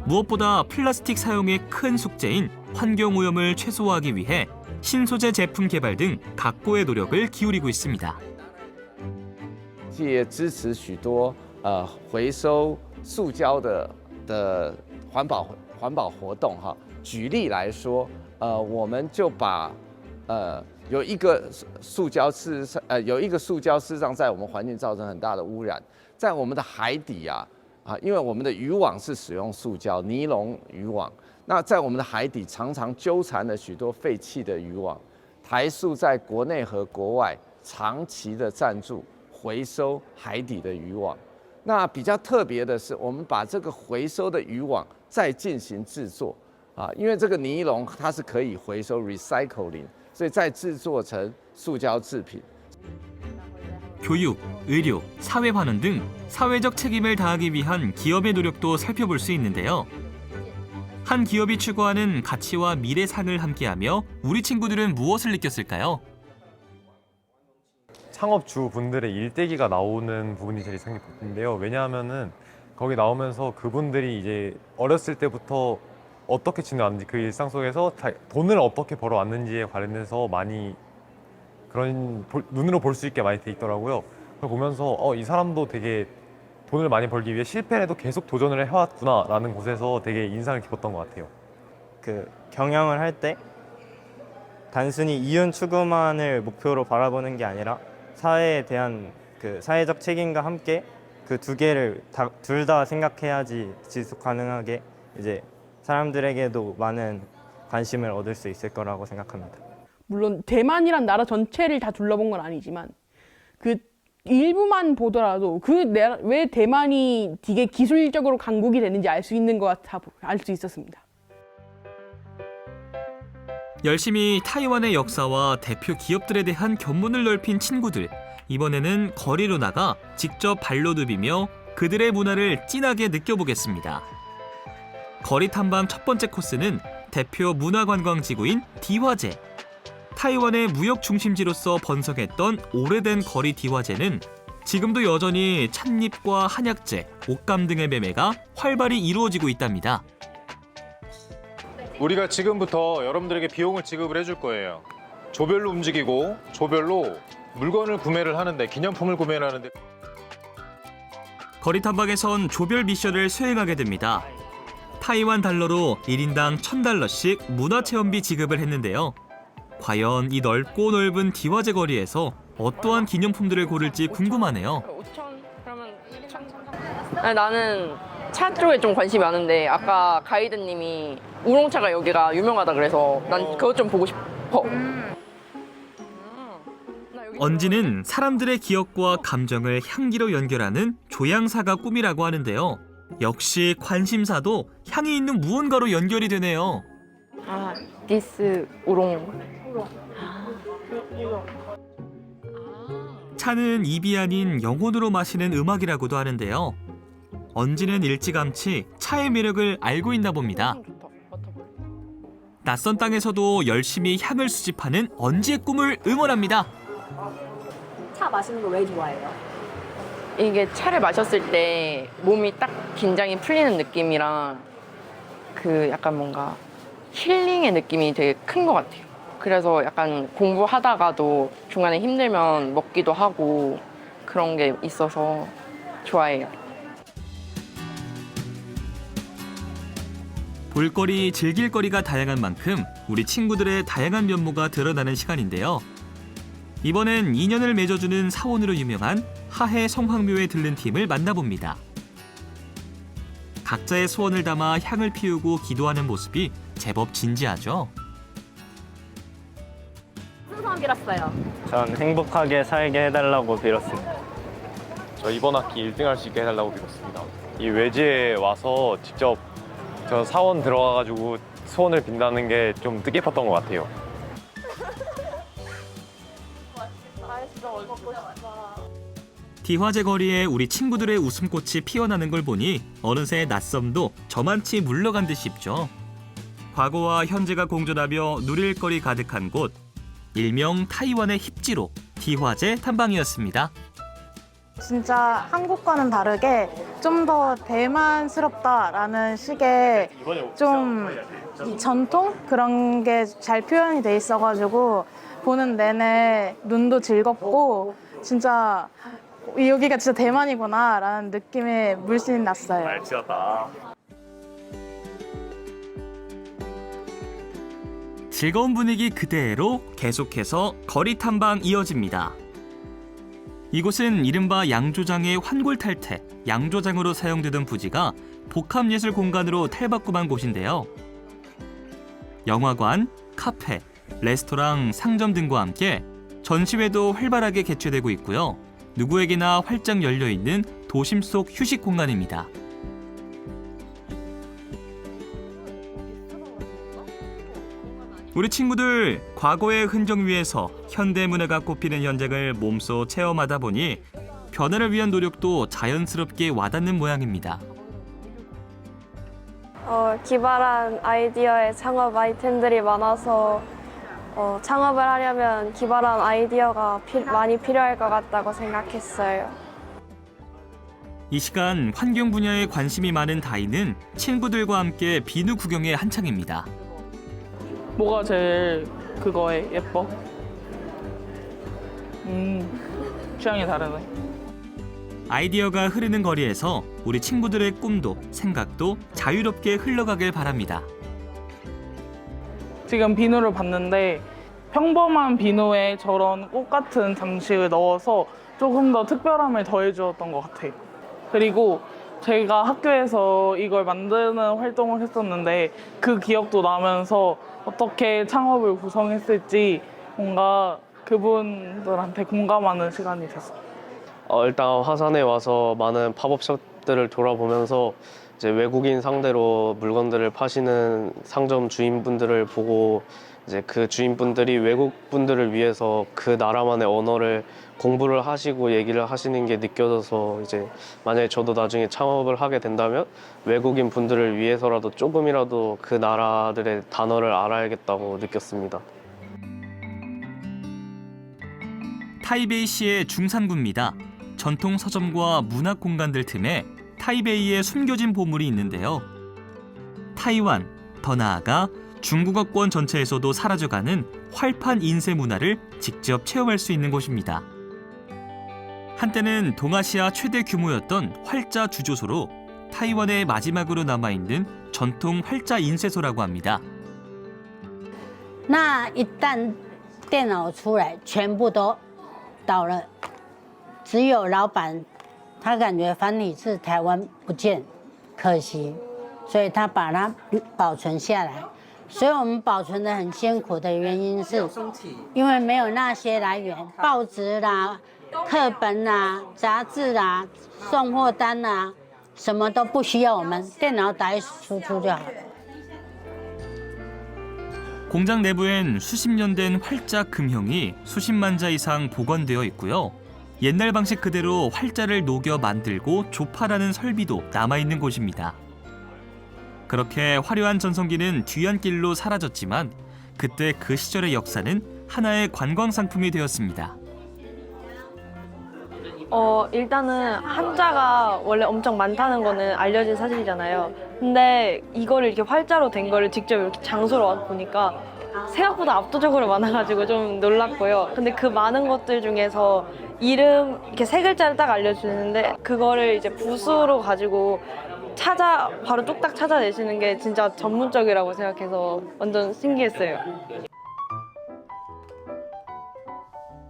무엇보다 플라스틱 사용의 큰 숙제인 환경 오염을 최소화하기 위해 신소재 제품 개발 등 각고의 노력을 기울이고 있습니다. 企业支持许多回收塑胶的环保活动哈。举例来说，我们就把有一个塑胶事实上在我们环境造成很大的污染，在我们的海底因为我们的渔网是使用塑胶尼龙渔网，那在我们的海底常常纠缠了许多废弃的渔网。台塑在国内和国外长期的赞助回收海底的渔网。那比较特别的是，我们把这个回收的渔网再进行制作因为这个尼龙它是可以回收 recycling。 所以再制作成塑胶制品。 교육, 의료, 사회 환원 등 사회적 책임을 다하기 위한 기업의 노력도 살펴볼 수 있는데요. 한 기업이 추구하는 가치와 미래상을 함께하며 우리 친구들은 무엇을 느꼈을까요? 창업주 분들의 일대기가 나오는 부분이 제일 인상 깊은데요. 왜냐하면은 거기 나오면서 그분들이 이제 어렸을 때부터 어떻게 지내왔는지 그 일상 속에서 돈을 어떻게 벌어왔는지에 관련해서 많이 그런 눈으로 볼 수 있게 많이 돼 있더라고요. 그걸 보면서 이 사람도 되게 돈을 많이 벌기 위해 실패를 해도 계속 도전을 해왔구나라는 곳에서 되게 인상을 깊었던 것 같아요. 그 경영을 할 때 단순히 이윤 추구만을 목표로 바라보는 게 아니라 사회에 대한 그 사회적 책임과 함께 그 두 개를 둘 다 생각해야지 지속 가능하게 이제 사람들에게도 많은 관심을 얻을 수 있을 거라고 생각합니다. 물론 대만이란 나라 전체를 다 둘러본 건 아니지만 그 일부만 보더라도 왜 대만이 되게 기술적으로 강국이 되는지 알 수 있는 것 같아 알 수 있었습니다. 열심히 타이완의 역사와 대표 기업들에 대한 견문을 넓힌 친구들. 이번에는 거리로 나가 직접 발로 누비며 그들의 문화를 진하게 느껴보겠습니다. 거리 탐방 첫 번째 코스는 대표 문화관광지구인 디화제. 타이완의 무역 중심지로서 번성했던 오래된 거리 디화제는 지금도 여전히 찻잎과 한약재, 옷감 등의 매매가 활발히 이루어지고 있답니다. 우리가 지금부터 여러분들에게 비용을 지급을 해줄 거예요. 조별로 움직이고 조별로 물건을 구매를 하는데, 기념품을 구매를 하는데 거리 탐방에선 조별 미션을 수행하게 됩니다. 타이완 달러로 1인당 1,000달러씩 문화체험비 지급을 했는데요. 과연 이 넓고 넓은 디화제 거리에서 어떠한 기념품들을 고를지 궁금하네요. 5천 그러면 2천. 나는 차 쪽에 좀 관심이 많은데 아까 가이드님이 우롱차가 여기가 유명하다 그래서 난 그것 좀 보고 싶어. 언지는 사람들의 기억과 감정을 향기로 연결하는 조향사가 꿈이라고 하는데요. 역시 관심사도 향이 있는 무언가로 연결이 되네요. 아, 디스 우롱. 차는 입이 아닌 영혼으로 마시는 음악이라고도 하는데요. 언지는 일찌감치 차의 매력을 알고 있나 봅니다. 낯선 땅에서도 열심히 향을 수집하는 언지의 꿈을 응원합니다. 차 마시는 거 왜 좋아해요? 이게 차를 마셨을 때 몸이 딱 긴장이 풀리는 느낌이랑 그 약간 뭔가 힐링의 느낌이 되게 큰 것 같아요. 그래서 약간 공부하다가도 중간에 힘들면 먹기도 하고 그런 게 있어서 좋아해요. 볼거리, 즐길거리가 다양한 만큼 우리 친구들의 다양한 면모가 드러나는 시간인데요. 이번엔 인연을 맺어주는 사원으로 유명한 하해 성황묘에 들른 팀을 만나봅니다. 각자의 소원을 담아 향을 피우고 기도하는 모습이 제법 진지하죠. 무슨 소원 빌었어요? 전 행복하게 살게 해달라고 빌었습니다. 저 이번 학기 1등 할 수 있게 해달라고 빌었습니다. 이 외지에 와서 직접 저 사원 들어가가지고 소원을 빈다는 게 좀 뜻깊었던 것 같아요. 디화제 거리에 우리 친구들의 웃음꽃이 피어나는 걸 보니 어느새 낯섦도 저만치 물러간 듯 싶죠. 과거와 현재가 공존하며 누릴 거리 가득한 곳, 일명 타이완의 힙지로 디화제 탐방이었습니다. 진짜 한국과는 다르게 좀 더 대만스럽다라는 식의 좀 이 전통 그런 게 잘 표현이 돼 있어가지고 보는 내내 눈도 즐겁고 진짜 여기가 진짜 대만이구나라는 느낌이 물씬 났어요. 잘 지었다. 즐거운 분위기 그대로 계속해서 거리 탐방 이어집니다. 이곳은 이른바 양조장의 환골탈태, 양조장으로 사용되던 부지가 복합예술 공간으로 탈바꿈한 곳인데요. 영화관, 카페, 레스토랑, 상점 등과 함께 전시회도 활발하게 개최되고 있고요. 누구에게나 활짝 열려있는 도심 속 휴식 공간입니다. 우리 친구들 과거의 흔적 위에서 현대문화가 꽃피는 현장을 몸소 체험하다 보니 변화를 위한 노력도 자연스럽게 와닿는 모양입니다. 기발한 아이디어의 창업 아이템들이 많아서 창업을 하려면 기발한 아이디어가 많이 필요할 것 같다고 생각했어요. 이 시간 환경 분야에 관심이 많은 다이는 친구들과 함께 비누 구경에 한창입니다. 뭐가 제일 그거에 예뻐? 취향이 다르네. 아이디어가 흐르는 거리에서 우리 친구들의 꿈도 생각도 자유롭게 흘러가길 바랍니다. 지금 비누를 봤는데 평범한 비누에 저런 꽃 같은 장식을 넣어서 조금 더 특별함을 더해주었던 것 같아요. 그리고 제가 학교에서 이걸 만드는 활동을 했었는데 그 기억도 나면서 어떻게 창업을 구성했을지 뭔가 그분들한테 공감하는 시간이 됐어요. 일단 화산에 와서 많은 팝업샵들을 돌아보면서 이제 외국인 상대로 물건들을 파시는 상점 주인분들을 보고 이제 그 주인분들이 외국 분들을 위해서 그 나라만의 언어를 공부를 하시고 얘기를 하시는 게 느껴져서 이제 만약에 저도 나중에 창업을 하게 된다면 외국인 분들을 위해서라도 조금이라도 그 나라들의 단어를 알아야겠다고 느꼈습니다. 타이베이시의 중산구입니다. 전통 서점과 문학 공간들 틈에 타이베이의 숨겨진 보물이 있는데요. 타이완, 더 나아가 중국어권 전체에서도 사라져가는 활판 인쇄 문화를 직접 체험할 수 있는 곳입니다. 한때는 동아시아 최대 규모였던 활자 주조소로 타이완의 마지막으로 남아있는 전통 활자 인쇄소라고 합니다. 那一旦电脑出来，全部都倒了，只有老板他感觉繁体字台湾不见，可惜，所以他把它保存下来。所以我们保存的很辛苦的原因是，因为没有那些来源，报纸啦、课本啦、杂志啦、送货单啦，什么都不需要我们，电脑打一输出就好了。 공장 내부엔 수십 년 된 활자 금형이 수십만 자 이상 복원되어 있고요. 옛날 방식 그대로 활자를 녹여 만들고 조파라는 설비도 남아있는 곳입니다. 그렇게 화려한 전성기는 뒤안길로 사라졌지만 그때 그 시절의 역사는 하나의 관광 상품이 되었습니다. 일단은 한자가 원래 엄청 많다는 거는 알려진 사실이잖아요. 근데 이거를 이렇게 활자로 된 거를 직접 이렇게 장소로 와서 보니까 생각보다 압도적으로 많아가지고 좀 놀랐고요. 근데 그 많은 것들 중에서 이름 이렇게 세 글자를 딱 알려주는데 그거를 이제 붓으로 가지고 바로 뚝딱 찾아내시는 게 진짜 전문적이라고 생각해서 완전 신기했어요.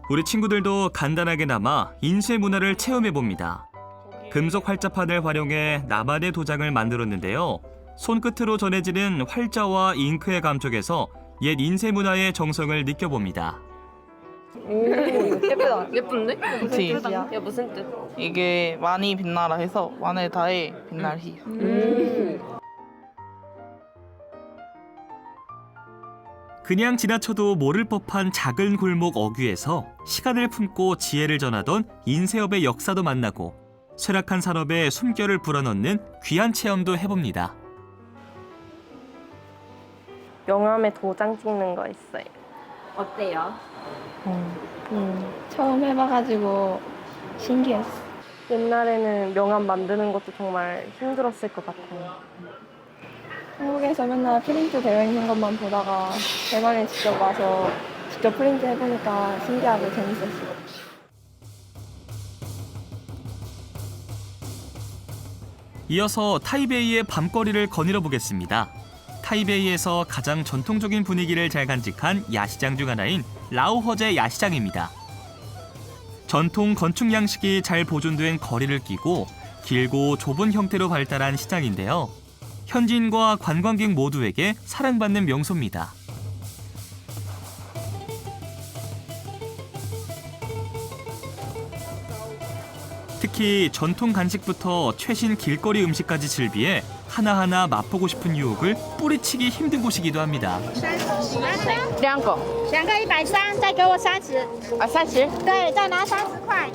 우리 친구들도 간단하게나마 인쇄 문화를 체험해봅니다. 금속 활자판을 활용해 나만의 도장을 만들었는데요. 손끝으로 전해지는 활자와 잉크의 감촉에서 옛 인쇄 문화의 정성을 느껴봅니다. 오, 예쁘다. 예쁜데? 그치? 야, 무슨 뜻? 이게 많이 빛나라 해서 만에 다해 빛날희. 그냥 지나쳐도 모를 법한 작은 골목 어귀에서 시간을 품고 지혜를 전하던 인쇄업의 역사도 만나고 쇠락한 산업에 숨결을 불어넣는 귀한 체험도 해봅니다. 명함에 도장 찍는 거 있어요. 어때요? 처음 해봐가지고 신기했어. 옛날에는 명함 만드는 것도 정말 힘들었을 것 같아요. 한국에서 맨날 프린트 되어 있는 것만 보다가 대만에 직접 와서 직접 프린트 해보니까 신기하고 재밌었어요. 이어서 타이베이의 밤거리를 거닐어 보겠습니다. 타이베이에서 가장 전통적인 분위기를 잘 간직한 야시장 중 하나인 라오허제 야시장입니다. 전통 건축 양식이 잘 보존된 거리를 끼고 길고 좁은 형태로 발달한 시장인데요. 현지인과 관광객 모두에게 사랑받는 명소입니다. 특히 전통 간식부터 최신 길거리 음식까지 즐비해 하나하나 맛보고 싶은 유혹을 뿌리치기 힘든 곳이기도 합니다. 2个，2个130，再给我30。30？对，再拿30块。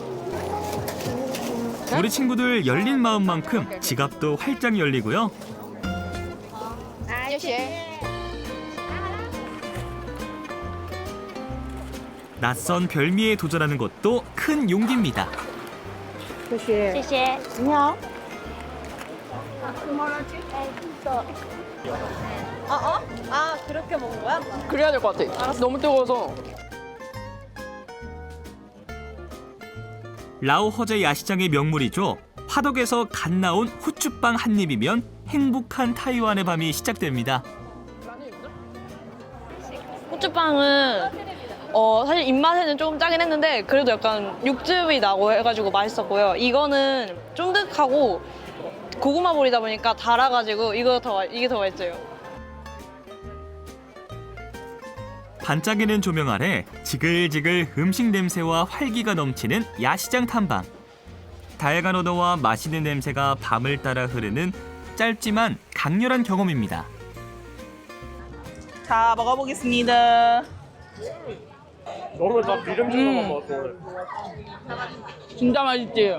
우리 친구들 열린 마음만큼 지갑도 활짝 열리고요. 낯선 별미에 도전하는 것도 큰 용기입니다. 谢谢。你好。 아, 그렇게 먹는 거야? 그래야 될 것 같아. 알았어. 너무 뜨거워서. 라오허제 야시장의 명물이죠. 화덕에서 갓 나온 후추빵 한 입이면 행복한 타이완의 밤이 시작됩니다. 호주빵은 사실 입맛에는 조금 짜긴 했는데 그래도 약간 육즙이 나고 해가지고 맛있었고요. 이거는 쫀득하고 고구마 볼이다 보니까 달아가지고 이게 더 맛있어요. 반짝이는 조명 아래 지글지글 음식 냄새와 활기가 넘치는 야시장 탐방. 다양한 언어와 맛있는 냄새가 밤을 따라 흐르는 짧지만 강렬한 경험입니다. 자, 먹어보겠습니다. 너무 다 기름진 것만 먹었어. 진짜 맛있지?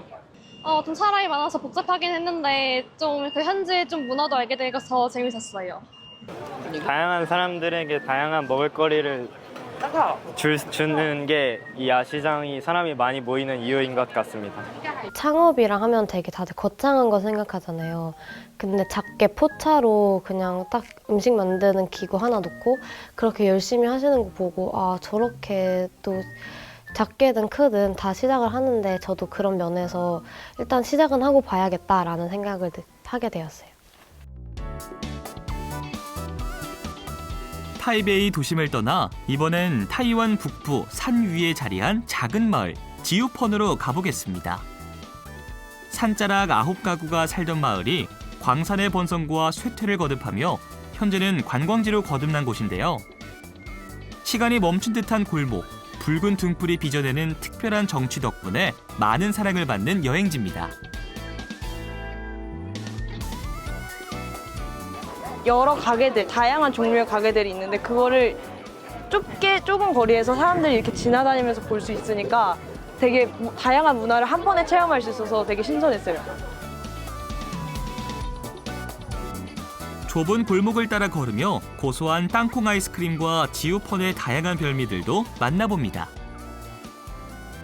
좀 사람이 많아서 복잡하긴 했는데 좀 그 현지의 좀 문화도 알게 돼서 재밌었어요. 다양한 사람들에게 다양한 먹을거리를 주는 게 이 야시장이 사람이 많이 모이는 이유인 것 같습니다. 창업이랑 하면 되게 다들 거창한 거 생각하잖아요. 근데 작게 포차로 그냥 딱 음식 만드는 기구 하나 놓고 그렇게 열심히 하시는 거 보고 아 저렇게 또 작게든 크든 다 시작을 하는데 저도 그런 면에서 일단 시작은 하고 봐야겠다라는 생각을 하게 되었어요. 타이베이 도심을 떠나 이번엔 타이완 북부 산 위에 자리한 작은 마을 지우펀으로 가보겠습니다. 산자락 9가구가 살던 마을이 광산의 번성과 쇠퇴를 거듭하며 현재는 관광지로 거듭난 곳인데요. 시간이 멈춘 듯한 골목, 붉은 등불이 빚어내는 특별한 정취 덕분에 많은 사랑을 받는 여행지입니다. 여러 가게들, 다양한 종류의 가게들이 있는데 그거를 좁은 거리에서 사람들이 이렇게 지나다니면서 볼 수 있으니까 되게 다양한 문화를 한 번에 체험할 수 있어서 되게 신선했어요. 좁은 골목을 따라 걸으며 고소한 땅콩 아이스크림과 지우펀의 다양한 별미들도 만나봅니다.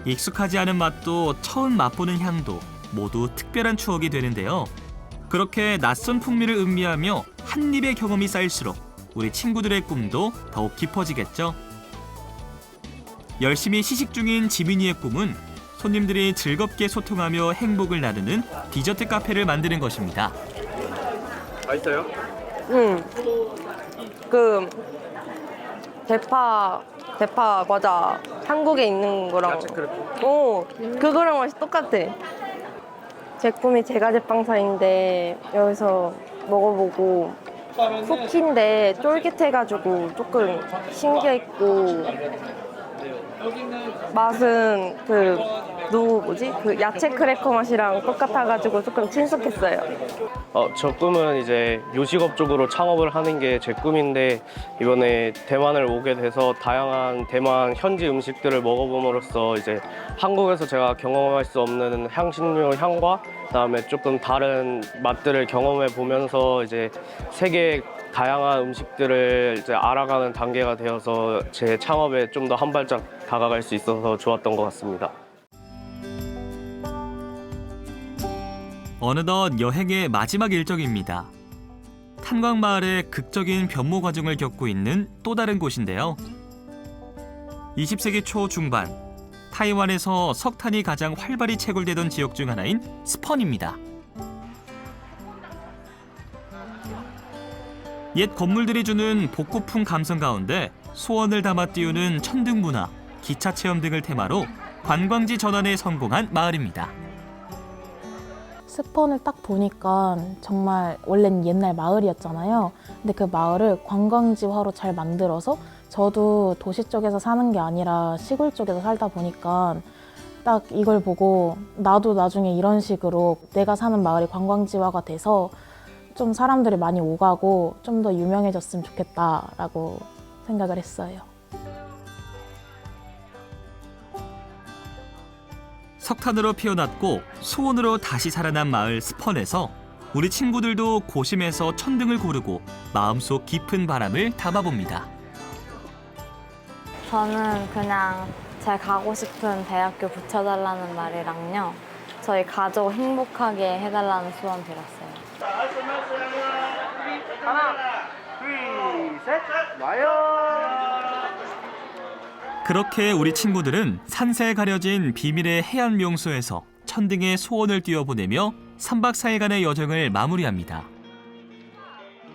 익숙하지 않은 맛도 처음 맛보는 향도 모두 특별한 추억이 되는데요. 그렇게 낯선 풍미를 음미하며 한 입의 경험이 쌓일수록 우리 친구들의 꿈도 더욱 깊어지겠죠. 열심히 시식 중인 지민이의 꿈은 손님들이 즐겁게 소통하며 행복을 나누는 디저트 카페를 만드는 것입니다. 맛있어요? 그 대파 과자 한국에 있는 거랑 야채 크래커. 그거랑 맛이 똑같아. 제 꿈이 제과제빵사인데 여기서 먹어보고 쿠키인데 쫄깃해가지고 조금 신기했고 맛은 그 야채 크래커 맛이랑 똑같아가지고 조금 친숙했어요. 저 꿈은 이제 요식업 쪽으로 창업을 하는 게 제 꿈인데 이번에 대만을 오게 돼서 다양한 대만 현지 음식들을 먹어봄으로써 이제 한국에서 제가 경험할 수 없는 향신료 향과 그다음에 조금 다른 맛들을 경험해 보면서 이제 세계 다양한 음식들을 이제 알아가는 단계가 되어서 제 창업에 좀 더 한 발짝 다가갈 수 있어서 좋았던 것 같습니다. 어느덧 여행의 마지막 일정입니다. 탄광마을의 극적인 변모 과정을 겪고 있는 또 다른 곳인데요. 20세기 초 중반, 타이완에서 석탄이 가장 활발히 채굴되던 지역 중 하나인 스펀입니다. 옛 건물들이 주는 복고풍 감성 가운데 소원을 담아 띄우는 천등 문화, 기차 체험 등을 테마로 관광지 전환에 성공한 마을입니다. 스펀을 딱 보니까 정말 원래는 옛날 마을이었잖아요. 근데 그 마을을 관광지화로 잘 만들어서 저도 도시 쪽에서 사는 게 아니라 시골 쪽에서 살다 보니까 딱 이걸 보고 나도 나중에 이런 식으로 내가 사는 마을이 관광지화가 돼서 좀 사람들이 많이 오가고 좀 더 유명해졌으면 좋겠다라고 생각을 했어요. 석탄으로 피어났고 소원으로 다시 살아난 마을 스펀에서 우리 친구들도 고심해서 천등을 고르고 마음속 깊은 바람을 담아봅니다. 저는 그냥 제 가고 싶은 대학교 붙여달라는 말이랑요. 저희 가족 행복하게 해달라는 소원 빌었어요. 하나, 둘, 셋, 와요. 그렇게 우리 친구들은 산세에 가려진 비밀의 해안 명소에서 천등의 소원을 띄워보내며 3박 4일간의 여정을 마무리합니다.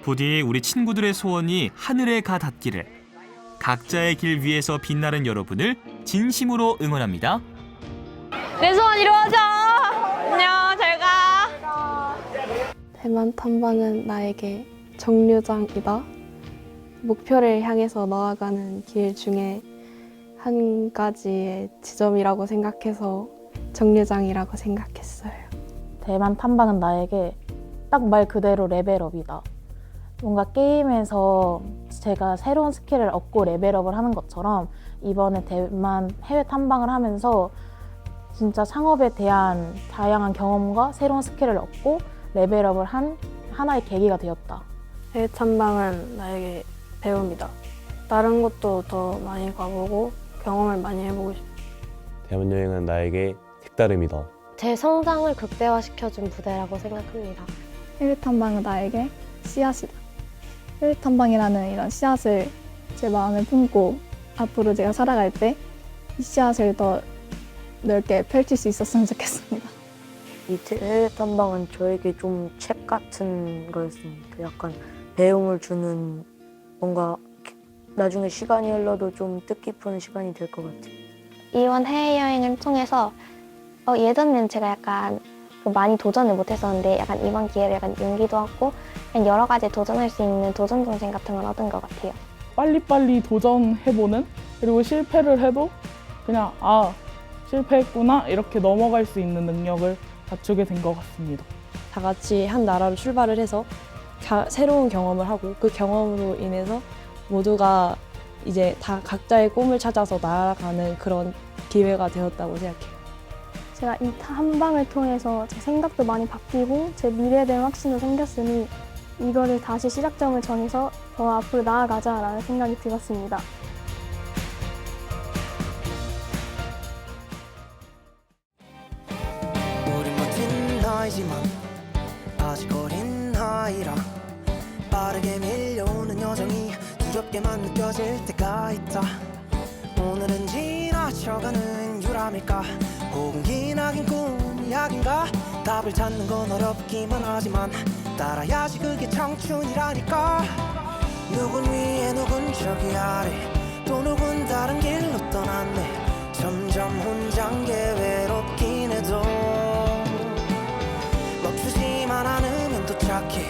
부디 우리 친구들의 소원이 하늘에 가 닿기를, 각자의 길 위에서 빛나는 여러분을 진심으로 응원합니다. 내 소원 이루어져! 안녕, 잘 가! 대만 탐방은 나에게 정류장이다. 목표를 향해서 나아가는 길 중에 한 가지의 지점이라고 생각해서 정류장이라고 생각했어요. 대만 탐방은 나에게 딱 말 그대로 레벨업이다. 뭔가 게임에서 제가 새로운 스킬을 얻고 레벨업을 하는 것처럼 이번에 대만 해외 탐방을 하면서 진짜 창업에 대한 다양한 경험과 새로운 스킬을 얻고 레벨업을 한 하나의 계기가 되었다. 해외 탐방은 나에게 배움이다. 다른 곳도 더 많이 가보고 경험을 많이 해보고 싶다. 대만 여행은 나에게 색다름이다. 제 성장을 극대화시켜준 부대라고 생각합니다. 해외 탐방은 나에게 씨앗이다. 해외 탐방이라는 이런 씨앗을 제 마음에 품고 앞으로 제가 살아갈 때 이 씨앗을 더 넓게 펼칠 수 있었으면 좋겠습니다. 이 해외 탐방은 저에게 좀 책 같은 거였습니다. 약간 배움을 주는 뭔가 나중에 시간이 흘러도 좀 뜻깊은 시간이 될 것 같아요. 이번 해외여행을 통해서 예전에는 제가 약간 많이 도전을 못했었는데 약간 이번 기회를 약간 용기도 얻고 그냥 여러 가지 도전할 수 있는 도전 정신 같은 걸 얻은 것 같아요. 빨리빨리 도전해보는, 그리고 실패를 해도 그냥 실패했구나 이렇게 넘어갈 수 있는 능력을 갖추게 된 것 같습니다. 다 같이 한 나라로 출발을 해서 새로운 경험을 하고 그 경험으로 인해서 모두가 이제 다 각자의 꿈을 찾아서 나아가는 그런 기회가 되었다고 생각해요. 제가 이 탐방을 통해서 제 생각도 많이 바뀌고 제 미래에 대한 확신도 생겼으니 이거를 다시 시작점을 정해서 더 앞으로 나아가자라는 생각이 들었습니다. 우린 멋진 나이지만 아직 어린 아이라 빠르게 밀려오는 여정이 두렵게만 느껴질 때가 있다. 오늘은 지나쳐가는 유람일까 혹은 기나긴 꿈이 약인가 답을 찾는 건 어렵기만 하지만 따라야지 그게 청춘이라니까. 누군 위에 누군 저기 아래 또 누군 다른 길로 떠났네. 점점 혼자인 게 외롭긴 해도 멈추지만 않으면 도착해.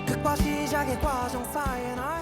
극과 시작의 과정 사이에 나